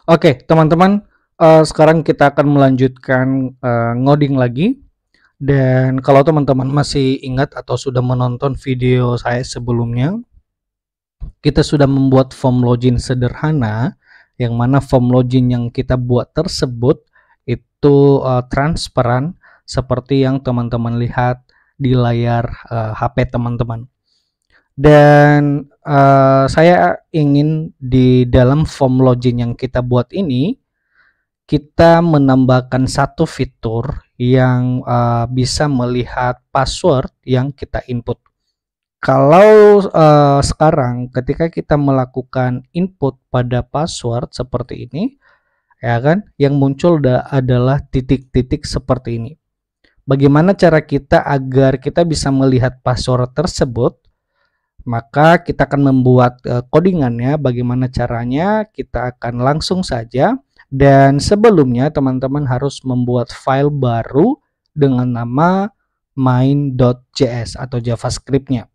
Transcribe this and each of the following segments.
Oke, teman-teman, sekarang kita akan melanjutkan ngoding lagi. Dan kalau teman-teman masih ingat atau sudah menonton video saya sebelumnya, kita sudah membuat form login sederhana, yang mana form login yang kita buat tersebut itu transparan seperti yang teman-teman lihat di layar HP teman-teman. Dan saya ingin di dalam form login yang kita buat ini kita menambahkan satu fitur yang bisa melihat password yang kita input. Kalau sekarang ketika kita melakukan input pada password seperti ini, ya kan, yang muncul adalah titik-titik seperti ini. Bagaimana cara kita agar kita bisa melihat password tersebut? Maka kita akan membuat codingannya. Bagaimana caranya? Kita akan langsung saja. Dan sebelumnya teman-teman harus membuat file baru dengan nama main.js atau JavaScript-nya.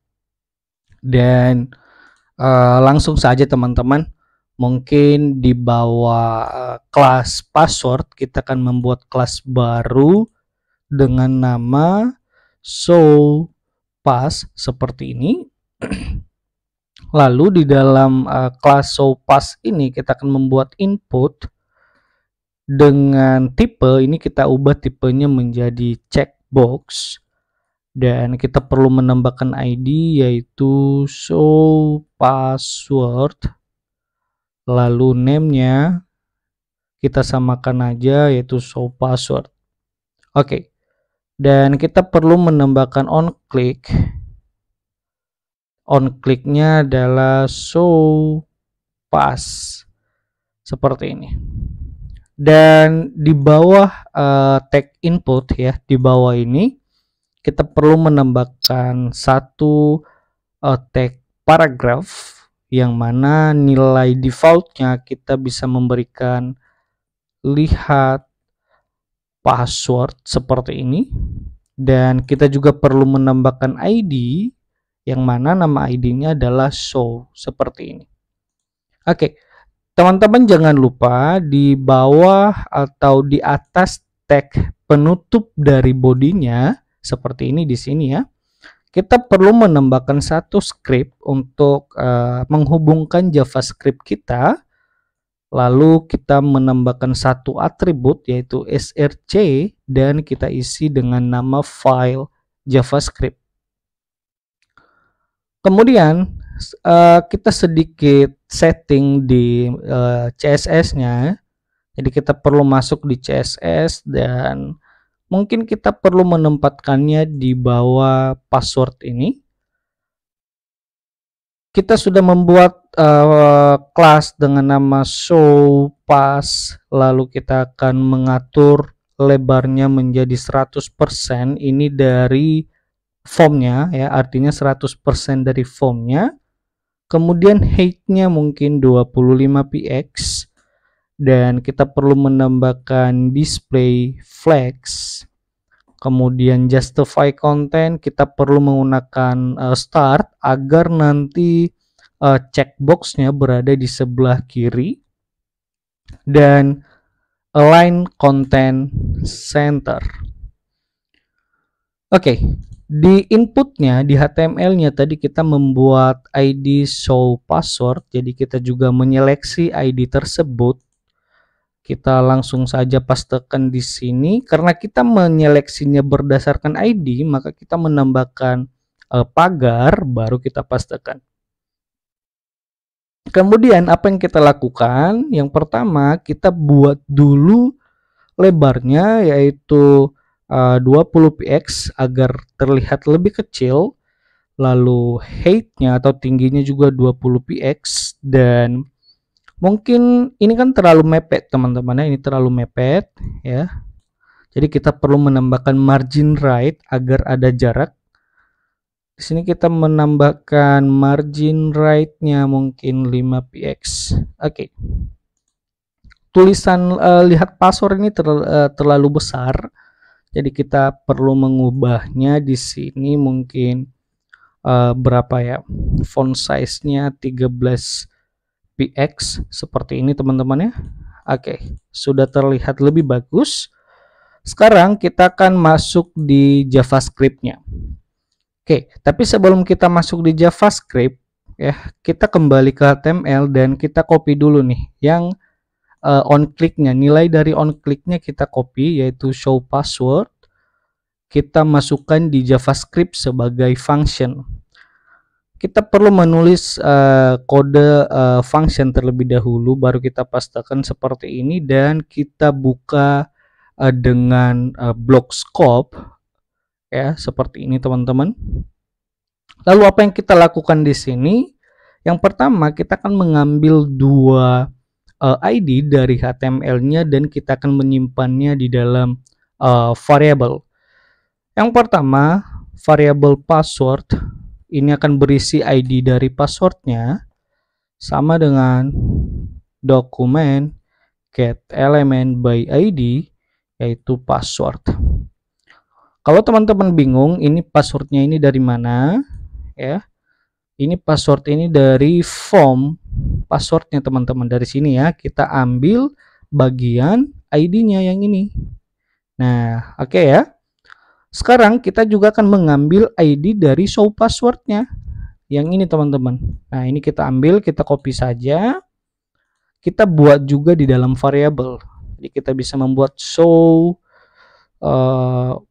Dan langsung saja teman-teman, mungkin di bawah kelas password kita akan membuat kelas baru dengan nama showPass seperti ini. Lalu di dalam kelas showPass ini kita akan membuat input dengan tipe, ini kita ubah tipenya menjadi checkbox, dan kita perlu menambahkan ID yaitu show password, lalu name-nya kita samakan aja yaitu show password. Oke. Dan kita perlu menambahkan on click. On click-nya adalah show pass seperti ini. Dan di bawah tag input ya, di bawah ini kita perlu menambahkan satu tag paragraph, yang mana nilai defaultnya kita bisa memberikan lihat password seperti ini. Dan kita juga perlu menambahkan ID, yang mana nama ID-nya adalah show seperti ini. Oke, teman-teman jangan lupa di bawah atau di atas tag penutup dari bodinya seperti ini di sini ya. Kita perlu menambahkan satu script untuk menghubungkan JavaScript kita. Lalu kita menambahkan satu atribut yaitu src dan kita isi dengan nama file JavaScript. Kemudian kita sedikit setting di CSS-nya. Jadi kita perlu masuk di CSS dan mungkin kita perlu menempatkannya di bawah password ini. Kita sudah membuat kelas dengan nama showPass, lalu kita akan mengatur lebarnya menjadi 100%. Ini dari formnya ya, artinya 100% dari formnya. Kemudian height-nya mungkin 25 px, dan kita perlu menambahkan display flags. Kemudian justify content, kita perlu menggunakan start agar nanti checkboxnya berada di sebelah kiri, dan align content center. Oke, di inputnya, di HTML-nya tadi kita membuat ID show password, jadi kita juga menyeleksi ID tersebut. Kita langsung saja pastekan di sini. Karena kita menyeleksinya berdasarkan ID, maka kita menambahkan pagar baru kita pastekan. Kemudian apa yang kita lakukan? Yang pertama, kita buat dulu lebarnya yaitu 20 px agar terlihat lebih kecil. Lalu height-nya atau tingginya juga 20 px, dan mungkin ini kan terlalu mepet teman-teman ya, ini terlalu mepet ya. Jadi kita perlu menambahkan margin right agar ada jarak. Di sini kita menambahkan margin right-nya mungkin 5 px. Oke. Tulisan lihat password ini terlalu besar. Jadi kita perlu mengubahnya di sini mungkin berapa ya? Font size-nya 13 px seperti ini teman-teman ya. Oke, sudah terlihat lebih bagus. Sekarang kita akan masuk di JavaScript-nya. Oke, tapi sebelum kita masuk di JavaScript, ya, kita kembali ke HTML dan kita copy dulu nih yang on click-nya. Nilai dari on click-nya kita copy, yaitu show password. Kita masukkan di JavaScript sebagai function. Kita perlu menulis kode function terlebih dahulu, baru kita pastekan seperti ini dan kita buka dengan block scope, ya, seperti ini teman-teman. Lalu apa yang kita lakukan di sini? Yang pertama, kita akan mengambil dua ID dari HTML-nya dan kita akan menyimpannya di dalam variable. Yang pertama, variable password. Ini akan berisi ID dari passwordnya sama dengan dokumen get element by ID, yaitu password. Kalau teman-teman bingung ini passwordnya ini dari mana, ya, ini password ini dari form passwordnya teman-teman. Dari sini ya kita ambil bagian ID-nya yang ini. Nah, oke ya. Sekarang kita juga akan mengambil ID dari show passwordnya yang ini teman-teman. Nah, ini kita ambil, kita copy saja. Kita buat juga di dalam variable. Jadi kita bisa membuat show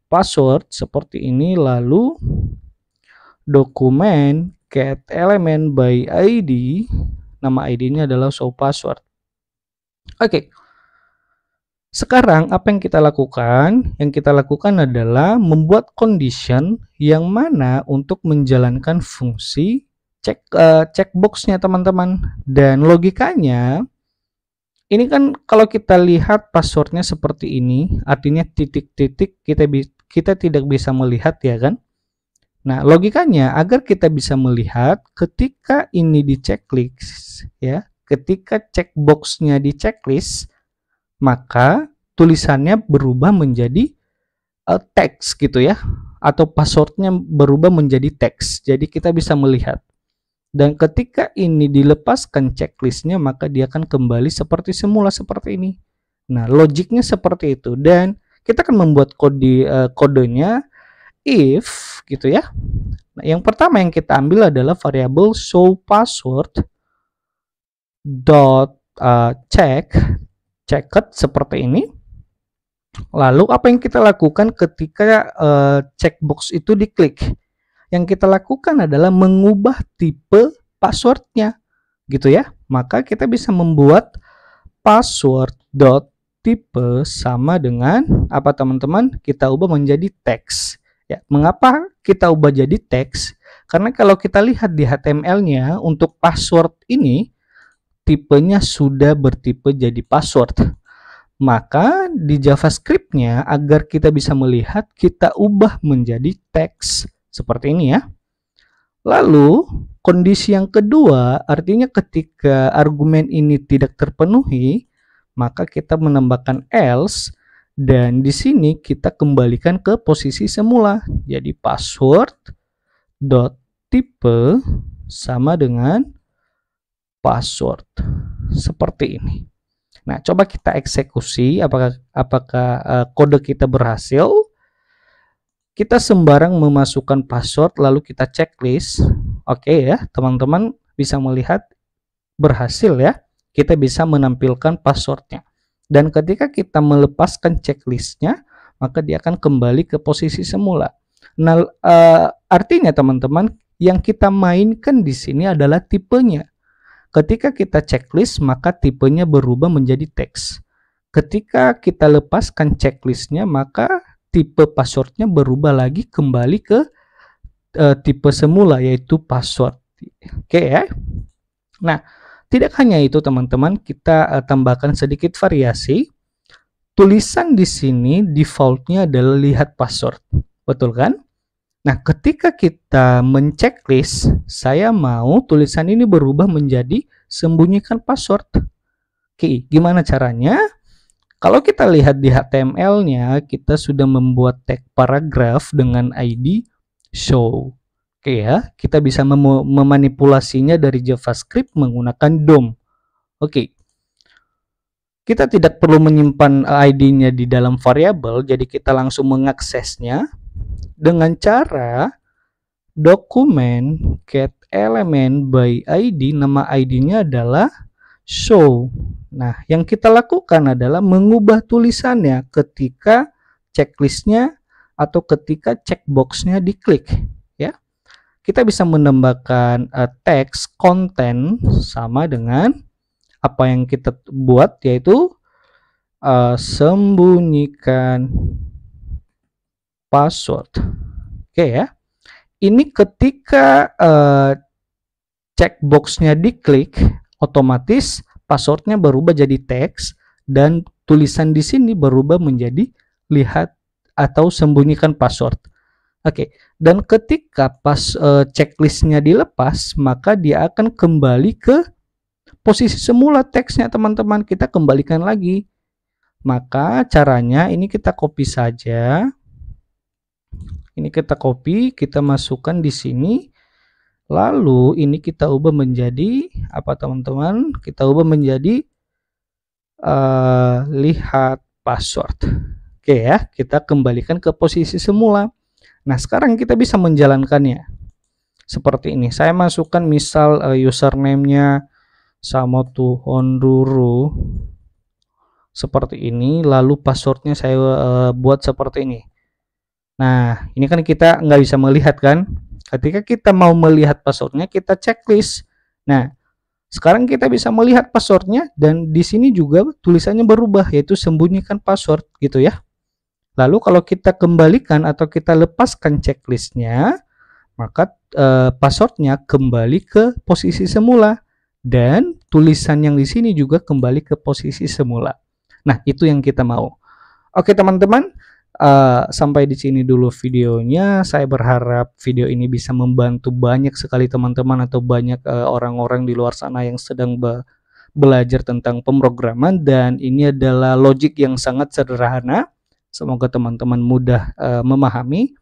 password seperti ini, lalu dokumen get element by ID, nama ID-nya adalah show password. Oke. Sekarang apa yang kita lakukan? Yang kita lakukan adalah membuat condition yang mana untuk menjalankan fungsi checkboxnya teman-teman. Dan logikanya ini kan kalau kita lihat passwordnya seperti ini, artinya titik-titik kita tidak bisa melihat, ya kan? Nah, logikanya agar kita bisa melihat ketika ini di checklist, ya, ketika checkboxnya di checklist, maka tulisannya berubah menjadi teks gitu ya, atau passwordnya berubah menjadi teks. Jadi kita bisa melihat. Dan ketika ini dilepaskan checklistnya, maka dia akan kembali seperti semula seperti ini. Nah, logiknya seperti itu. Dan kita akan membuat kodenya if gitu ya. Nah, yang pertama yang kita ambil adalah variabel show password dot checked seperti ini. Lalu apa yang kita lakukan ketika checkbox itu diklik? Yang kita lakukan adalah mengubah tipe passwordnya, gitu ya. Maka kita bisa membuat password dot type sama dengan apa teman-teman? Kita ubah menjadi teks. Ya, mengapa kita ubah jadi teks? Karena kalau kita lihat di HTML-nya untuk password ini tipenya sudah bertipe jadi password. Maka di JavaScript-nya agar kita bisa melihat, kita ubah menjadi teks seperti ini ya. Lalu kondisi yang kedua, artinya ketika argumen ini tidak terpenuhi, maka kita menambahkan else dan di sini kita kembalikan ke posisi semula. Jadi password dot type sama dengan password seperti ini. Nah, coba kita eksekusi apakah kode kita berhasil. Kita sembarang memasukkan password lalu kita checklist. Oke ya, teman-teman bisa melihat berhasil ya. Kita bisa menampilkan passwordnya. Dan ketika kita melepaskan checklistnya, maka dia akan kembali ke posisi semula. Nah, artinya teman-teman, yang kita mainkan di sini adalah tipenya. Ketika kita checklist, maka tipenya berubah menjadi teks. Ketika kita lepaskan checklistnya, maka tipe passwordnya berubah lagi kembali ke tipe semula, yaitu password. Oke ya. Nah, tidak hanya itu teman-teman, kita tambahkan sedikit variasi. Tulisan di sini defaultnya adalah lihat password. Betul kan? Nah, ketika kita menceklis, saya mau tulisan ini berubah menjadi sembunyikan password. Oke, gimana caranya? Kalau kita lihat di HTML-nya, kita sudah membuat tag paragraf dengan ID show. Oke ya, kita bisa memanipulasinya dari JavaScript menggunakan DOM. Oke. Kita tidak perlu menyimpan ID-nya di dalam variabel, jadi kita langsung mengaksesnya dengan cara dokumen get element by ID. Nama ID-nya adalah show. Nah, yang kita lakukan adalah mengubah tulisannya ketika checklistnya atau ketika checkboxnya diklik, ya. Kita bisa menambahkan teks konten sama dengan apa yang kita buat, yaitu sembunyikan password. Oke ya. Ini ketika checkboxnya diklik, otomatis passwordnya berubah jadi teks dan tulisan di sini berubah menjadi lihat atau sembunyikan password. Oke, dan ketika pas checklistnya dilepas, maka dia akan kembali ke posisi semula teksnya, teman-teman. Kita kembalikan lagi. Maka caranya ini kita copy saja. Ini kita copy, kita masukkan di sini. Lalu ini kita ubah menjadi apa, teman-teman? Kita ubah menjadi lihat password. Oke ya, kita kembalikan ke posisi semula. Nah, sekarang kita bisa menjalankannya seperti ini. Saya masukkan misal username-nya Samotu Honduru seperti ini, lalu passwordnya saya buat seperti ini. Nah, ini kan kita nggak bisa melihat kan? Ketika kita mau melihat passwordnya, kita checklist. Nah, sekarang kita bisa melihat passwordnya dan di sini juga tulisannya berubah, yaitu sembunyikan password gitu ya. Lalu kalau kita kembalikan atau kita lepaskan checklistnya, maka passwordnya kembali ke posisi semula dan tulisan yang di sini juga kembali ke posisi semula. Nah, itu yang kita mau. Oke teman-teman, sampai di sini dulu videonya. Saya berharap video ini bisa membantu banyak sekali teman-teman atau banyak orang-orang di luar sana yang sedang belajar tentang pemrograman, dan ini adalah logik yang sangat sederhana. Semoga teman-teman mudah memahami.